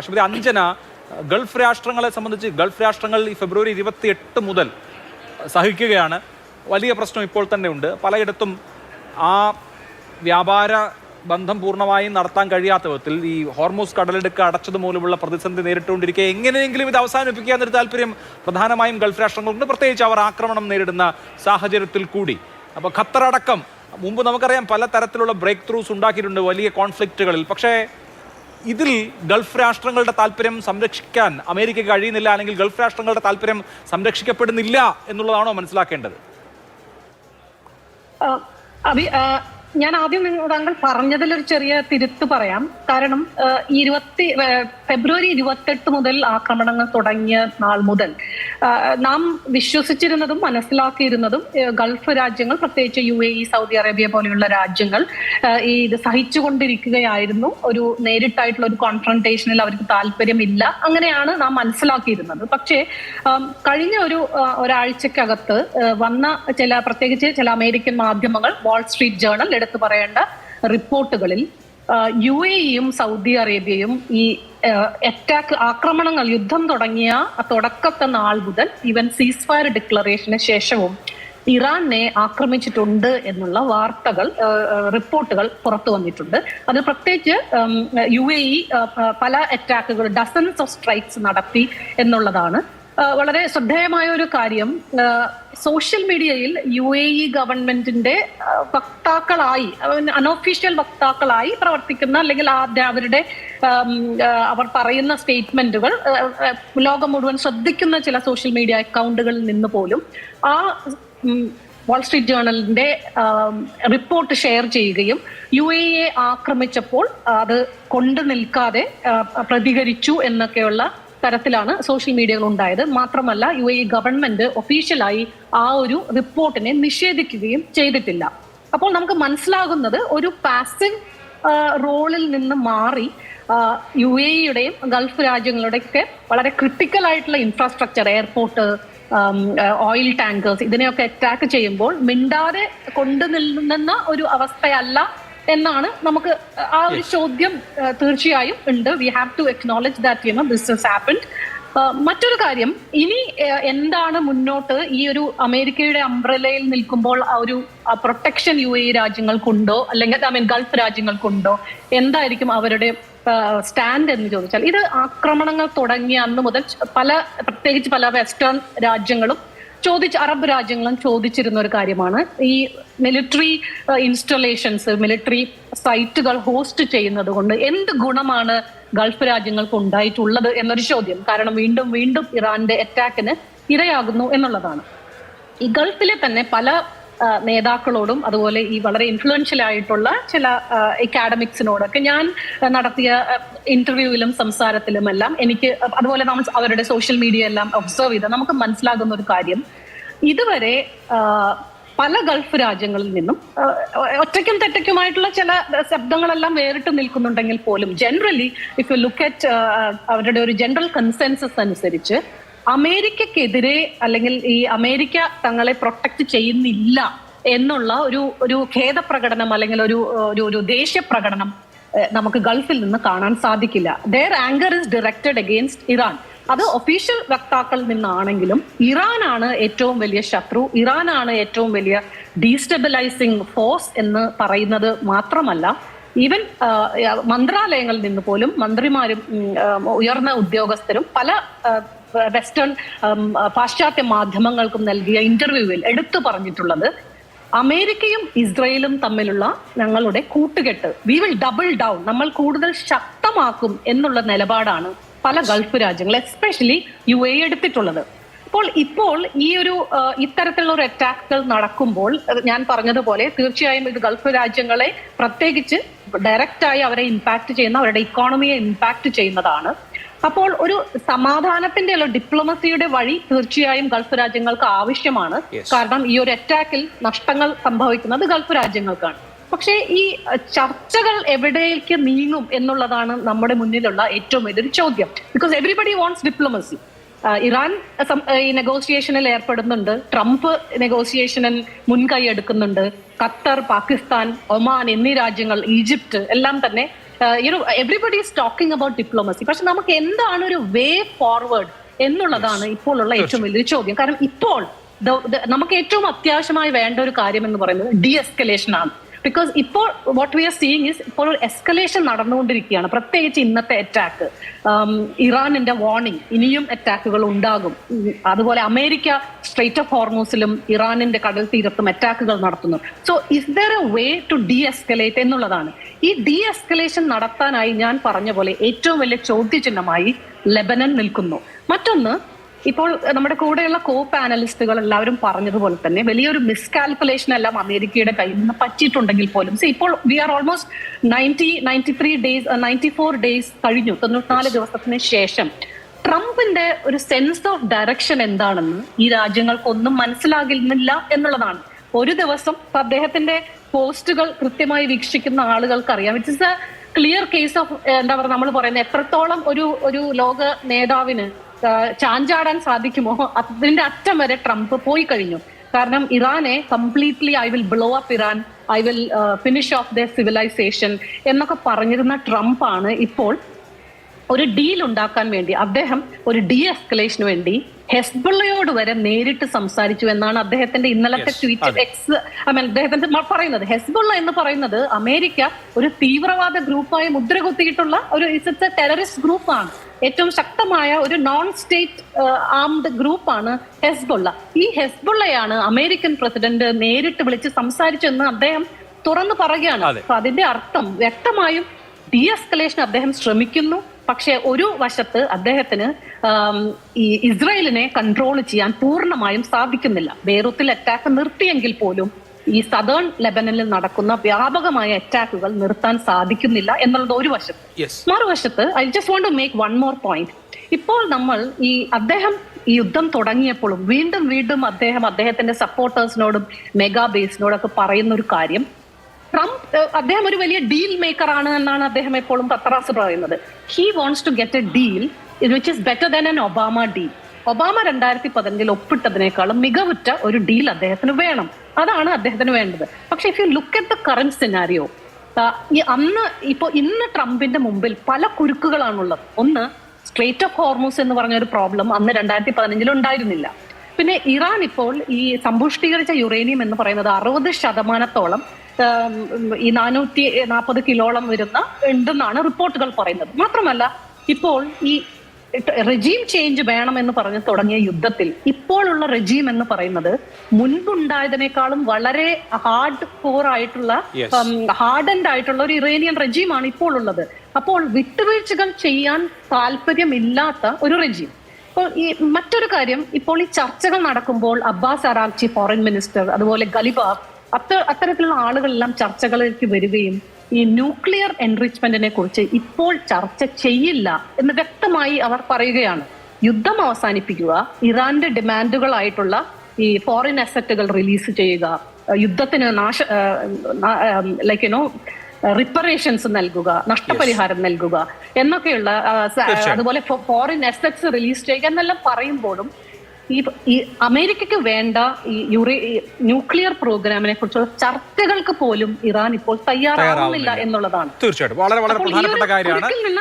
Shrimati Anjana, Gulf രാഷ്ട്രങ്ങളെ സംബന്ധിച്ച് Gulf രാഷ്ട്രങ്ങൾ ഈ ഫെബ്രുവരി 28 മുതൽ സഹിക്കുകയാണ്. വലിയ പ്രശ്നം ഇപ്പോൾ തന്നെ ഉണ്ട്. പലയിടത്തും ആ വ്യാപാര ബന്ധം പൂർണ്ണമായും നടത്താൻ കഴിയാത്ത വിധത്തിൽ ഈ ഹോർമൂസ് കടലിടുക്ക് അടച്ചത് മൂലമുള്ള പ്രതിസന്ധി നേരിട്ടുകൊണ്ടിരിക്കുക. എങ്ങനെയെങ്കിലും ഇത് അവസാനിപ്പിക്കുക എന്നൊരു താല്പര്യം പ്രധാനമായും ഗൾഫ് രാഷ്ട്രങ്ങളുണ്ട്, പ്രത്യേകിച്ച് അവർ ആക്രമണം നേരിടുന്ന സാഹചര്യത്തിൽ കൂടി. അപ്പോൾ ഖത്തർ അടക്കം മുമ്പ് നമുക്കറിയാം പല തരത്തിലുള്ള ബ്രേക്ക് ത്രൂസ് ഉണ്ടാക്കിയിട്ടുണ്ട് വലിയ കോൺഫ്ലിക്റ്റുകളിൽ. പക്ഷേ ഇതിൽ ഗൾഫ് രാഷ്ട്രങ്ങളുടെ താല്പര്യം സംരക്ഷിക്കാൻ അമേരിക്കയ്ക്ക് കഴിയുന്നില്ല, അല്ലെങ്കിൽ ഗൾഫ് രാഷ്ട്രങ്ങളുടെ താല്പര്യം സംരക്ഷിക്കപ്പെടുന്നില്ല എന്നുള്ളതാണോ മനസ്സിലാക്കേണ്ടത്? ഞാൻ ആദ്യം താങ്കൾ പറഞ്ഞതിലൊരു ചെറിയ തിരുത്ത് പറയാം. കാരണം ഫെബ്രുവരി 28 മുതൽ ആക്രമണങ്ങൾ തുടങ്ങിയ നാൾ മുതൽ നാം വിശ്വസിച്ചിരുന്നതും മനസ്സിലാക്കിയിരുന്നതും ഗൾഫ് രാജ്യങ്ങൾ, പ്രത്യേകിച്ച് UAE, സൗദി അറേബ്യ പോലെയുള്ള രാജ്യങ്ങൾ ഇത് സഹിച്ചുകൊണ്ടിരിക്കുകയായിരുന്നു. ഒരു നേരിട്ടായിട്ടുള്ള ഒരു കോൺഫ്രണ്ടേഷനിൽ അവർക്ക് താല്പര്യമില്ല, അങ്ങനെയാണ് നാം മനസ്സിലാക്കിയിരുന്നത്. പക്ഷേ കഴിഞ്ഞ ഒരാഴ്ചക്കകത്ത് വന്ന പ്രത്യേകിച്ച് ചില അമേരിക്കൻ മാധ്യമങ്ങൾ, വാൾ സ്ട്രീറ്റ് ജേർണൽ എടുത്തു പറയേണ്ട റിപ്പോർട്ടുകളിൽ UAEയും സൗദി അറേബ്യയും ഈ ആക്രമണങ്ങൾ, യുദ്ധം തുടങ്ങിയ തുടക്കത്തെ നാൾ മുതൽ ഈവൻ സീസ് ഫയർ ഡിക്ലറേഷന് ശേഷവും ഇറാനെ ആക്രമിച്ചിട്ടുണ്ട് എന്നുള്ള റിപ്പോർട്ടുകൾ പുറത്തു വന്നിട്ടുണ്ട്. അത് പ്രത്യേകിച്ച് UAE പല അറ്റാക്കുകൾ, ഡസൻസ് ഓഫ് സ്ട്രൈക്സ് നടത്തി എന്നുള്ളതാണ്. വളരെ ശ്രദ്ധേയമായ ഒരു കാര്യം, സോഷ്യൽ മീഡിയയിൽ UAE ഗവൺമെന്റിന്റെ വക്താക്കളായി, അൺഒഫീഷ്യൽ വക്താക്കളായി പ്രവർത്തിക്കുന്ന, അല്ലെങ്കിൽ അവരുടെ അവർ പറയുന്ന സ്റ്റേറ്റ്മെന്റുകൾ ലോകം മുഴുവൻ ശ്രദ്ധിക്കുന്ന ചില സോഷ്യൽ മീഡിയ അക്കൗണ്ടുകളിൽ നിന്ന് പോലും ആ വാൾ സ്ട്രീറ്റ് ജേർണലിന്റെ റിപ്പോർട്ട് ഷെയർ ചെയ്യുകയും UAE ആക്രമിച്ചപ്പോൾ അത് കൊണ്ടു നിൽക്കാതെ പ്രതികരിച്ചു എന്നൊക്കെയുള്ള തരത്തിലാണ് സോഷ്യൽ മീഡിയകൾ ഉണ്ടായത്. മാത്രമല്ല UAE ഗവൺമെന്റ് ഒഫീഷ്യലായി ആ ഒരു റിപ്പോർട്ടിനെ നിഷേധിക്കുകയും ചെയ്തിട്ടില്ല. അപ്പോൾ നമുക്ക് മനസ്സിലാകുന്നത് ഒരു പാസീവ് റോളിൽ നിന്ന് മാറി UAEയുടെയും ഗൾഫ് രാജ്യങ്ങളുടെയൊക്കെ വളരെ ക്രിട്ടിക്കൽ ആയിട്ടുള്ള ഇൻഫ്രാസ്ട്രക്ചർ, എയർപോർട്ട്, ഓയിൽ ടാങ്കേഴ്സ്, ഇതിനെയൊക്കെ അറ്റാക്ക് ചെയ്യുമ്പോൾ മിണ്ടാതെ കൊണ്ടു നിൽക്കുന്ന ഒരു അവസ്ഥയല്ല എന്നാണ് നമുക്ക് ആ ഒരു ചോദ്യം തീർച്ചയായും ഉണ്ട്. We have to acknowledge that this has happened. മറ്റൊരു കാര്യം, ഇനി എന്താണ് മുന്നോട്ട് ഈ ഒരു അമേരിക്കയുടെ അംബ്രലയിൽ നിൽക്കുമ്പോൾ ആ ഒരു പ്രൊട്ടക്ഷൻ UAE രാജ്യങ്ങൾക്കുണ്ടോ, അല്ലെങ്കിൽ ഗൾഫ് രാജ്യങ്ങൾക്കുണ്ടോ, എന്തായിരിക്കും അവരുടെ സ്റ്റാൻഡ് എന്ന് ചോദിച്ചാൽ, ഇത് ആക്രമണങ്ങൾ തുടങ്ങിയ അന്ന് മുതൽ പ്രത്യേകിച്ച് പല വെസ്റ്റേൺ രാജ്യങ്ങളും അറബ് രാജ്യങ്ങളും ചോദിച്ചിരുന്ന ഒരു കാര്യമാണ്. ഈ മിലിറ്ററി ഇൻസ്റ്റലേഷൻസ്, മിലിറ്ററി സൈറ്റുകൾ ഹോസ്റ്റ് ചെയ്യുന്നത് കൊണ്ട് എന്ത് ഗുണമാണ് ഗൾഫ് രാജ്യങ്ങൾക്ക് ഉണ്ടായിട്ടുള്ളത് എന്നൊരു ചോദ്യം. കാരണം വീണ്ടും വീണ്ടും ഇറാന്റെ അറ്റാക്കിന് ഇരയാകുന്നു എന്നുള്ളതാണ്. ഈ ഗൾഫിലെ തന്നെ പല നേതാക്കളോടും അതുപോലെ ഈ വളരെ ഇൻഫ്ലുവൻഷ്യൽ ആയിട്ടുള്ള ചില അക്കാഡമിക്സിനോടൊക്കെ ഞാൻ നടത്തിയ ഇന്റർവ്യൂവിലും സംസാരത്തിലുമെല്ലാം എനിക്ക്, അതുപോലെ നമ്മൾ അവരുടെ സോഷ്യൽ മീഡിയ എല്ലാം ഒബ്സർവ് ചെയ്ത് നമുക്ക് മനസ്സിലാകുന്ന ഒരു കാര്യം, ഇതുവരെ പല ഗൾഫ് രാജ്യങ്ങളിൽ നിന്നും ഒറ്റയ്ക്കും തെറ്റയ്ക്കുമായിട്ടുള്ള ചില ശബ്ദങ്ങളെല്ലാം വേറിട്ട് നിൽക്കുന്നുണ്ടെങ്കിൽ പോലും generally if you look at അവരുടെ ഒരു ജനറൽ കൺസെൻസസ് അനുസരിച്ച് അമേരിക്കക്കെതിരെ, അല്ലെങ്കിൽ ഈ അമേരിക്ക തങ്ങളെ പ്രൊട്ടക്ട് ചെയ്യുന്നില്ല എന്നുള്ള ഒരു ഖേദപ്രകടനം, അല്ലെങ്കിൽ ഒരു ദേഷ്യ പ്രകടനം നമുക്ക് ഗൾഫിൽ നിന്ന് കാണാൻ സാധിക്കില്ല. Their anger is directed against Iran. അത് ഒഫീഷ്യൽ വക്താക്കളിൽ നിന്നാണെങ്കിലും ഇറാനാണ് ഏറ്റവും വലിയ ശത്രു, ഇറാനാണ് ഏറ്റവും വലിയ ഡീസ്റ്റെബിലൈസിങ് ഫോഴ്സ് എന്ന് പറയുന്നത് മാത്രമല്ല, ഈവൻ മന്ത്രാലയങ്ങളിൽ നിന്ന് പോലും മന്ത്രിമാരും ഉയർന്ന ഉദ്യോഗസ്ഥരും പല വെസ്റ്റേൺ പാശ്ചാത്യ മാധ്യമങ്ങൾക്കും നൽകിയ ഇന്റർവ്യൂവിൽ എടുത്തു പറഞ്ഞിട്ടുള്ളത്, അമേരിക്കയും ഇസ്രയേലും തമ്മിലുള്ള ഞങ്ങളുടെ കൂട്ടുകെട്ട് വി വിൽ ഡബിൾ ഡൗൺ, നമ്മൾ കൂടുതൽ ശക്തമാക്കും എന്നുള്ള നിലപാടാണ് പല ഗൾഫ് രാജ്യങ്ങൾ, എസ്പെഷ്യലി UAE എടുത്തിട്ടുള്ളത്. ഇപ്പോൾ ഈ ഇത്തരത്തിലുള്ള ഒരു അറ്റാക്കുകൾ നടക്കുമ്പോൾ ഞാൻ പറഞ്ഞതുപോലെ തീർച്ചയായും ഇത് ഗൾഫ് രാജ്യങ്ങളെ പ്രത്യേകിച്ച് ഡയറക്റ്റായി അവരെ ഇമ്പാക്ട് ചെയ്യുന്ന, അവരുടെ ഇക്കോണമിയെ ഇമ്പാക്ട് ചെയ്യുന്നതാണ്. അപ്പോൾ ഒരു സമാധാനത്തിന്റെ ഡിപ്ലോമസിയുടെ വഴി തീർച്ചയായും ഗൾഫ് രാജ്യങ്ങൾക്ക് ആവശ്യമാണ്. കാരണം ഈ ഒരു അറ്റാക്കിൽ നഷ്ടങ്ങൾ സംഭവിക്കുന്നത് ഗൾഫ് രാജ്യങ്ങൾക്കാണ്. പക്ഷേ ഈ ചർച്ചകൾ എവിടേക്ക് നീങ്ങും എന്നുള്ളതാണ് നമ്മുടെ മുന്നിലുള്ള ഏറ്റവും വലിയൊരു ചോദ്യം. Because everybody wants diplomacy. Iran ഈ നെഗോസിയേഷനിൽ ഏർപ്പെടുന്നുണ്ട്, ട്രംപ് നെഗോസിയേഷനിൽ മുൻകൈ എടുക്കുന്നുണ്ട്, ഖത്തർ, പാകിസ്ഥാൻ, ഒമാൻ എന്നീ രാജ്യങ്ങൾ, ഈജിപ്റ്റ് എല്ലാം തന്നെ everybody is talking about diplomacy. പക്ഷെ നമുക്ക് എന്താണ് ഒരു വേ ഫോർവേഡ് എന്നുള്ളതാണ് ഇപ്പോൾ ഉള്ള ഏറ്റവും വലിയൊരു ചോദ്യം. കാരണം ഇപ്പോൾ നമുക്ക് ഏറ്റവും അത്യാവശ്യമായി വേണ്ട ഒരു കാര്യം എന്ന് പറയുന്നത് ഡി എസ്കലേഷൻ ആണ്. ബിക്കോസ് ഇപ്പോൾ what we are seeing is ഇപ്പോൾ ഒരു എസ്കലേഷൻ നടന്നുകൊണ്ടിരിക്കുകയാണ്. പ്രത്യേകിച്ച് ഇന്നത്തെ അറ്റാക്ക്, ഇറാനിന്റെ വാർണിംഗ്, ഇനിയും അറ്റാക്കുകൾ ഉണ്ടാകും. അതുപോലെ അമേരിക്ക സ്ട്രേറ്റ് ഓഫ് ഹോർമൂസിലും ഇറാനിന്റെ കടൽ തീരത്തും അറ്റാക്കുകൾ നടത്തുന്നു. So is there a way to de escalate എന്നുള്ളതാണ്. ഈ ഡി എസ്കലേഷൻ നടത്താനായി ഞാൻ പറഞ്ഞ പോലെ ഏറ്റവും വലിയ ചോദ്യചിഹ്നമായി ലെബനൻ നിൽക്കുന്നു. മറ്റൊന്ന്, ഇപ്പോൾ നമ്മുടെ കൂടെയുള്ള കോ പാനലിസ്റ്റുകൾ എല്ലാവരും പറഞ്ഞതുപോലെ തന്നെ വലിയൊരു മിസ്കാൽക്കുലേഷൻ എല്ലാം അമേരിക്കയുടെ കയ്യിൽ നിന്ന് പറ്റിയിട്ടുണ്ടെങ്കിൽ പോലും ഇപ്പോൾ വി ആർ ഓൾമോസ്റ്റ് 94 ഡേയ്സ് കഴിഞ്ഞു, 94 ദിവസത്തിന് ശേഷം ട്രംപിന്റെ ഒരു സെൻസ് ഓഫ് ഡയറക്ഷൻ എന്താണെന്ന് ഈ രാജ്യങ്ങൾക്കൊന്നും മനസ്സിലാകുന്നില്ല എന്നുള്ളതാണ്. ഒരു ദിവസം അദ്ദേഹത്തിന്റെ പോസ്റ്റുകൾ കൃത്യമായി വീക്ഷിക്കുന്ന ആളുകൾക്ക് അറിയാം. It is A clear case of എന്താ പറയുക, നമ്മൾ പറയുന്നത് എത്രത്തോളം ഒരു ലോക നേതാവിന് ചാഞ്ചാടാൻ സാധിക്കുമോ അതിന്റെ അറ്റം വരെ ട്രംപ് പോയി കഴിഞ്ഞു. കാരണം ഇറാനെ completely I will blow up Iran, I will finish off the civilisation എന്നൊക്കെ പറഞ്ഞിരുന്ന ട്രംപ് ആണ് ഇപ്പോൾ ഒരു ഡീൽ ഉണ്ടാക്കാൻ വേണ്ടി, അദ്ദേഹം ഒരു ഡി എസ്കലേഷന് വേണ്ടി ഹെസ്ബുള്ളയോട് വരെ നേരിട്ട് സംസാരിച്ചു എന്നാണ് അദ്ദേഹത്തിന്റെ ഇന്നലത്തെ ട്വീറ്റ് അദ്ദേഹത്തിന്റെ പറയുന്നത്. ഹെസ്ബുള്ള എന്ന് പറയുന്നത് അമേരിക്ക ഒരു തീവ്രവാദ ഗ്രൂപ്പായി മുദ്രകുത്തിയിട്ടുള്ള ഒരു ഇറ്റ്സ് എ ടെററിസ്റ്റ് ഗ്രൂപ്പാണ്. ഏറ്റവും ശക്തമായ ഒരു നോൺ സ്റ്റേറ്റ് ആംഡ് ഗ്രൂപ്പാണ് ഹെസ്ബുള്ള. ഈ ഹെസ്ബുള്ളയാണ് അമേരിക്കൻ പ്രസിഡന്റ് നേരിട്ട് വിളിച്ച് സംസാരിച്ചെന്ന് അദ്ദേഹം തുറന്നു പറയുകയാണ്. അപ്പൊ അതിന്റെ അർത്ഥം വ്യക്തമായും ഡി എസ്കലേഷൻ അദ്ദേഹം ശ്രമിക്കുന്നു. പക്ഷെ ഒരു വശത്ത് അദ്ദേഹത്തിന് ഈ ഇസ്രായേലിനെ കൺട്രോൾ ചെയ്യാൻ പൂർണ്ണമായും സാധിക്കുന്നില്ല. ബെയ്റൂത്തിൽ അറ്റാക്ക് നിർത്തിയെങ്കിൽ പോലും ഈ സദേൺ ലെബനനിൽ നടക്കുന്ന വ്യാപകമായ അറ്റാക്കുകൾ നിർത്താൻ സാധിക്കുന്നില്ല എന്നുള്ളത് ഒരു വശത്ത്. മറുവശത്ത് I just want to make one more point. ഇപ്പോൾ നമ്മൾ അദ്ദേഹം ഈ യുദ്ധം തുടങ്ങിയപ്പോഴും വീണ്ടും അദ്ദേഹത്തിന്റെ സപ്പോർട്ടേഴ്സിനോടും മെഗാ ബേസിനോടൊക്കെ പറയുന്ന ഒരു കാര്യം, അദ്ദേഹം ഒരു വലിയ ഡീൽ മേക്കർ ആണ് എന്നാണ് അദ്ദേഹം എപ്പോഴും പത്രാസ് പറയുന്നത്. He wants to get a deal which is better than an Obama deal. Obama 2015 ഒപ്പിട്ടതിനേക്കാളും മികവുറ്റ ഒരു ഡീൽ അദ്ദേഹത്തിന് വേണം. അതാണ് അദ്ദേഹത്തിന് വേണ്ടത്. പക്ഷെ if you look at the current scenario, ഇന്ന് ട്രംപിന്റെ മുമ്പിൽ പല കുരുക്കുകളാണുള്ളത്. ഒന്ന്, സ്ട്രേറ്റ് ഓഫ് ഹോർമൂസ് എന്ന് പറഞ്ഞ ഒരു പ്രോബ്ലം അന്ന് 2015 ഉണ്ടായിരുന്നില്ല. പിന്നെ ഇറാൻ ഇപ്പോൾ ഈ സമ്പുഷ്ടീകരിച്ച യുറേനിയം എന്ന് പറയുന്നത് 60% ഈ 440 കിലോളം ഉണ്ടെന്നാണ് റിപ്പോർട്ടുകൾ പറയുന്നത്. മാത്രമല്ല ഇപ്പോൾ ഈ റെജീം ചേഞ്ച് വേണമെന്ന് പറഞ്ഞ് തുടങ്ങിയ യുദ്ധത്തിൽ ഇപ്പോഴുള്ള റെജീം എന്ന് പറയുന്നത് മുൻപുണ്ടായതിനേക്കാളും വളരെ ഹാർഡ് കോർ ആയിട്ടുള്ള ഹാർഡൻഡ് ആയിട്ടുള്ള ഒരു ഇറാനിയൻ റെജീമാണ് ഇപ്പോൾ ഉള്ളത്. അപ്പോൾ വിട്ടുവീഴ്ചകൾ ചെയ്യാൻ താല്പര്യമില്ലാത്ത ഒരു റെജീം. അപ്പോൾ ഈ മറ്റൊരു കാര്യം, ഇപ്പോൾ ഈ ചർച്ചകൾ നടക്കുമ്പോൾ അബ്ബാസ് അറാഗ്ചി ഫോറിൻ മിനിസ്റ്റർ, അതുപോലെ ഗലിബാഫ്, അത്തരത്തിലുള്ള ആളുകളെല്ലാം ചർച്ചകളിലേക്ക് വരികയും ഈ ന്യൂക്ലിയർ എൻറിച്ച്മെന്റിനെ കുറിച്ച് ഇപ്പോൾ ചർച്ച ചെയ്യില്ല എന്ന് വ്യക്തമായി അവർ പറയുകയാണ്. യുദ്ധം അവസാനിപ്പിക്കുക, ഇറാന്റെ ഡിമാൻഡുകളായിട്ടുള്ള ഈ ഫോറിൻ അസറ്റുകൾ റിലീസ് ചെയ്യുക, യുദ്ധത്തിന് റിപ്പറേഷൻസ് നൽകുക, നഷ്ടപരിഹാരം നൽകുക എന്നൊക്കെയുള്ള, അതുപോലെ ഫോറിൻ അസറ്റ്സ് റിലീസ് ചെയ്യുക എന്നെല്ലാം പറയുമ്പോഴും ഈ അമേരിക്കയ്ക്ക് വേണ്ട ഈ ന്യൂക്ലിയർ പ്രോഗ്രാമിനെ കുറിച്ചുള്ള ചർച്ചകൾക്ക് പോലും ഇറാൻ ഇപ്പോൾ തയ്യാറാവുന്നില്ല എന്നുള്ളതാണ്. തീർച്ചയായിട്ടും വളരെ പ്രധാനപ്പെട്ട കാര്യമാണ്.